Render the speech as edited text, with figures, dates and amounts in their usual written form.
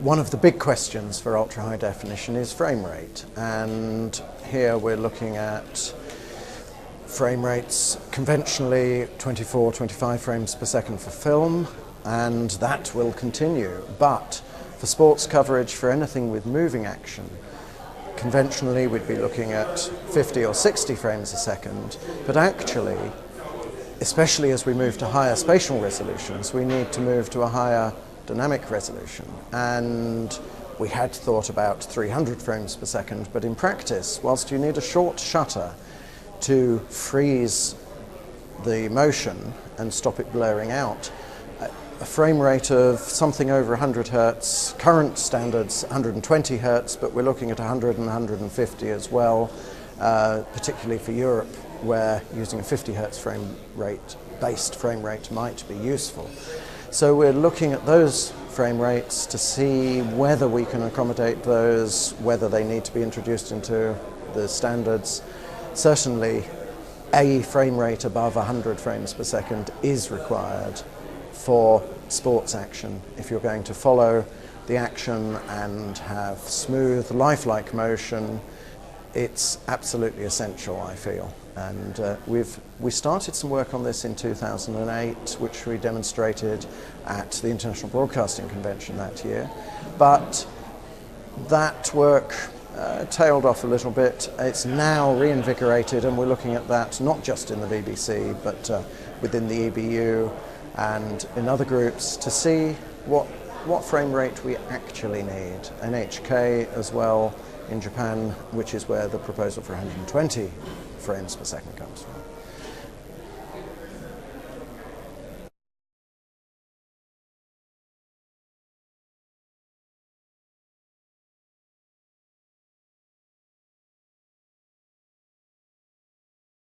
One of the big questions for ultra high definition is frame rate, and here we're looking at frame rates conventionally 24, 25 frames per second for film, and that will continue. But for sports coverage, for anything with moving action, conventionally we'd be looking at 50 or 60 frames a second, but actually, especially as we move to higher spatial resolutions, we need to move to a higher dynamic resolution. And we had thought about 300 frames per second, but in practice, whilst you need a short shutter to freeze the motion and stop it blurring out, a frame rate of something over 100 hertz, current standards 120 hertz, but we're looking at 100 and 150 as well, particularly for Europe, where using a 50 hertz based frame rate might be useful. So we're looking at those frame rates to see whether we can accommodate those, whether they need to be introduced into the standards. Certainly a frame rate above 100 frames per second is required for sports action. If you're going to follow the action and have smooth, lifelike motion, it's absolutely essential, I feel. And we started some work on this in 2008, which we demonstrated at the International Broadcasting Convention that year. But that work tailed off a little bit. It's now reinvigorated, and we're looking at that not just in the BBC, but within the EBU and in other groups to see what frame rate we actually need. NHK as well in Japan, which is where the proposal for 120 frames per second comes from.